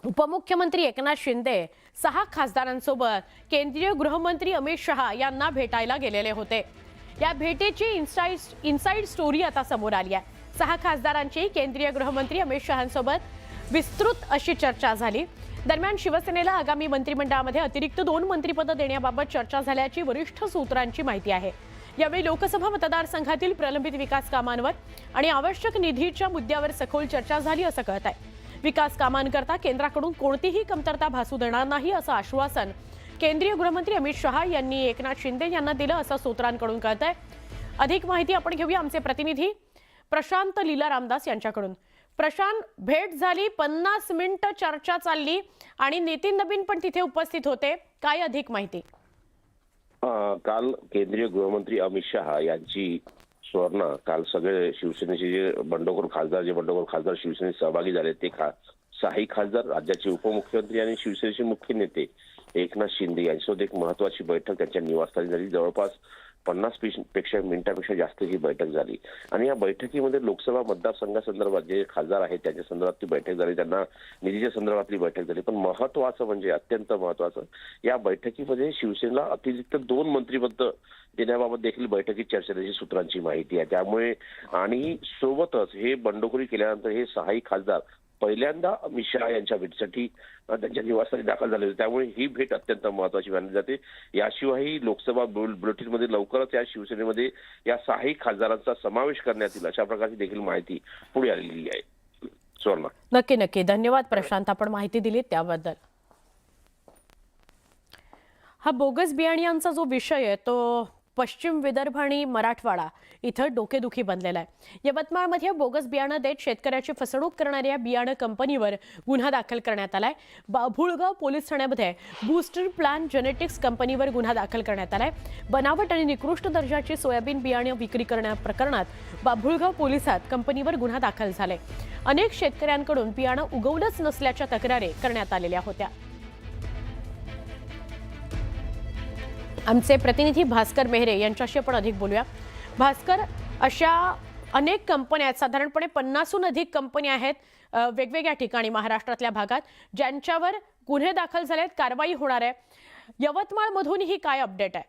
उपमुख्यमंत्री एकनाथ शिंदे 6 खासदारांसोबत केंद्रीय गृहमंत्री अमित शहा यांना भेटायला गेलेले होते। या भेटीची इनसाइड स्टोरी आता समोर आली आहे। 6 खासदारांची केंद्रीय गृहमंत्री अमित शहांसोबत विस्तृत अशी चर्चा झाली। दरम्यान शिवसेनेला आगामी मंत्रिमंडळामध्ये अतिरिक्त 2 मंत्रिपदं देण्याबाबत चर्चा झाल्याची वरिष्ठ सूत्रांची माहिती आहे। यावेळी लोकसभा मतदारसंघातील प्रलंबित विकास कामांवर आणि आवश्यक निधीच्या मुद्द्यावर सखोल चर्चा झाली असं कळत आहे। विकास कामांकरता केंद्राकडून कोणतीही कमतरता भासू देणार नाही असं आश्वासन केंद्रीय गृहमंत्री अमित शहा यांनी एकनाथ शिंदे यांना दिलं असं सूत्रांकडून कळतंय। अधिक माहिती आपण घेऊया आमचे प्रतिनिधी प्रशांत लीला रामदास यांच्याकडून। प्रशांत, भेट झाली, 50 मिनिटं चर्चा चालली आणि नितीन नबीन पण तिथे उपस्थित होते, काय अधिक माहिती? काल केंद्रीय गृहमंत्री अमित शहा यांची सुवर्ण काल सगळे शिवसेनेचे जे बंडखोर खासदार शिवसेनेत सहभागी झाले ते 6 खासदार, राज्याचे उपमुख्यमंत्री आणि शिवसेनेचे मुख्य नेते एकनाथ शिंदे यांच्यासोबत एक महत्वाची बैठक त्यांच्या निवासस्थानी झाली। जवळपास 50 मिनिटांपेक्षा जास्त ही बैठक झाली आणि या बैठकीमध्ये लोकसभा मतदारसंघासंदर्भात जे खासदार आहेत त्यांच्या संदर्भात ती बैठक झाली, त्यांना निधीच्या संदर्भातली बैठक झाली। पण महत्वाचं म्हणजे अत्यंत महत्वाचं, या बैठकीमध्ये शिवसेनेला अतिरिक्त 2 मंत्रिपद देण्याबाबत देखील बैठकीत चर्चा झाल्याची सूत्रांची माहिती आहे। त्यामुळे आणि सोबतच हे बंडखोरी केल्यानंतर हे 6 खासदार पहिल्यांदा अमित शहा यांच्या भेटीसाठी त्यांच्या निवासस्थानी दाखल झाले होते। त्यामुळे ही भेट अत्यंत महत्वाची मानली जाते। याशिवाय लोकसभा बुलेटिनमध्ये लवकरच या शिवसेनेमध्ये या 6 खासदारांचा समावेश करण्यात येईल अशा प्रकारची देखील माहिती पुढे आलेली आहे। सुवर्णा, नक्की धन्यवाद प्रशांत, आपण माहिती दिली त्याबद्दल। हा बोगस बियाण्यांचा जो विषय आहे तो पश्चिम विदर्भ आणि मराठवाडा इथं डोकेदुखी बनलेला आहे। यवतमाळमध्ये बोगस बियाणं देत शेतकऱ्याची फसवणूक करणाऱ्या बियाणं कंपनीवर गुन्हा दाखल करण्यात आलाय। बाभुळगाव पोलीस ठाण्यामध्ये बूस्टर प्लान जेनेटिक्स कंपनीवर गुन्हा दाखल करण्यात आलाय। बनावट आणि निकृष्ट दर्जाची सोयाबीन बियाणं विक्री करण्याप्रकरणात बाभुळगाव पोलिसात कंपनीवर गुन्हा दाखल झालाय। अनेक शेतकऱ्यांकडून बियाणं उगवलंच नसल्याच्या तक्रारी करण्यात आलेल्या होत्या। आमचे प्रतिनिधी भास्कर मेहरे यांच्याशी आपण अधिक बोलूया। भास्कर, अशा अनेक कंपन्या आहेत, साधारणपणे 50हून अधिक कंपन्या आहेत वेगवेगळ्या ठिकाणी महाराष्ट्रातल्या भागात, ज्यांच्यावर गुन्हे दाखल झालेत, कारवाई होणार आहे। यवतमाळमधून ही काय अपडेट आहे?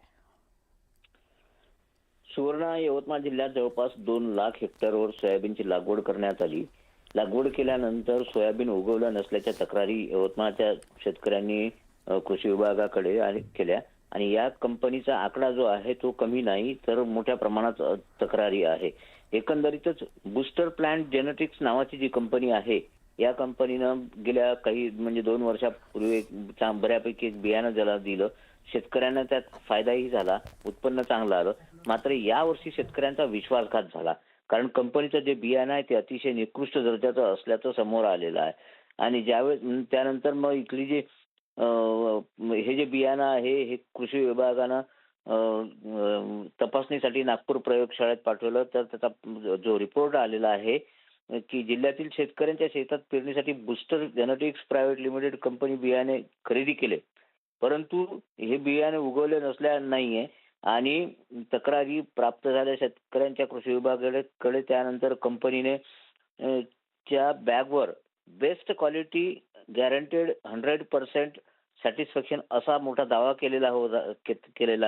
सुवर्ण, यवतमाळ जिल्ह्यात जवळपास 2 लाख हेक्टरवर सोयाबीनची लागवड करण्यात आली। लागवड केल्यानंतर सोयाबीन उगवलं नसल्याच्या तक्रारी यवतमाळच्या शेतकऱ्यांनी कृषी विभागाकडे केल्या आणि या कंपनीचा आकडा जो आहे तो कमी नाही तर मोठ्या प्रमाणात तक्रारी आहे। एकंदरीतच बूस्टर प्लांट जेनेटिक्स नावाची जी कंपनी आहे, या कंपनीनं गेल्या काही 2 वर्षापूर्वी बऱ्यापैकी एक बियाणं ज्याला दिलं, शेतकऱ्यांना त्यात फायदाही झाला, उत्पन्न चांगलं आलं। मात्र यावर्षी शेतकऱ्यांचा विश्वासघात झाला, कारण कंपनीचं जे बियाणं आहे ते अतिशय निकृष्ट दर्जाचं असल्याचं समोर आलेलं आहे। आणि ज्यावेळेस त्यानंतर मग इथली जे हे जे बियाणं आहे हे कृषी विभागानं तपासणीसाठी नागपूर प्रयोगशाळेत पाठवलं, तर त्याचा जो रिपोर्ट आलेला आहे की जिल्ह्यातील शेतकऱ्यांच्या शेतात पेरणीसाठी booster genetics private limited company बियाणे खरेदी केले, परंतु हे बियाणे उगवले नसल्या नाहीये आणि तक्रारी प्राप्त झाल्या शेतकऱ्यांच्या कृषी विभागाकडे। त्यानंतर कंपनीने च्या बॅगवर बेस्ट क्वालिटी गॅरंटेड 100% सॅटिस्फॅक्शन असा मोठा दावा केलेला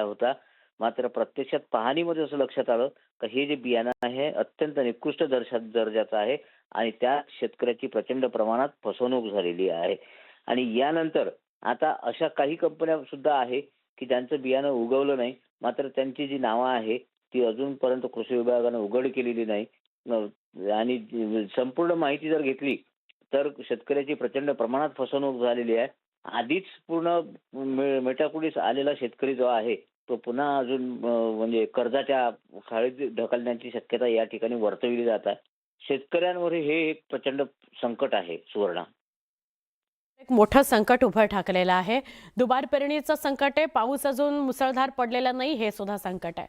होता। मात्र प्रत्यक्षात पाहणीमध्ये असं लक्षात आलं की हे जे बियाणं आहे अत्यंत निकृष्ट दर्जाचं आहे आणि त्या शेतकऱ्याची प्रचंड प्रमाणात फसवणूक झालेली आहे। आणि यानंतर आता अशा काही कंपन्या सुद्धा आहे की ज्यांचं बियाणं उगवलं नाही, मात्र त्यांची जी नावं आहे ती अजूनपर्यंत कृषी विभागानं उघड केलेली नाही। आणि संपूर्ण माहिती जर घेतली तर शेतकऱ्याची प्रचंड प्रमाणात फसवणूक झालेली आहे। आधीच पूर्ण मेटाकुटीस आलेला शेतकरी जो आहे तो पुन्हा अजून कर्जाच्या खाळीत ढकलण्याची शक्यता या ठिकाणी वर्तविली जात आहे। शेतकऱ्यांवर हे एक प्रचंड संकट आहे। सुवर्णा, एक मोठं संकट उभं ठाकलेलं आहे। दुबार पेरणीचं संकट आहे, पाऊस अजून मुसळधार पडलेला नाही, हे सुद्धा संकट आहे।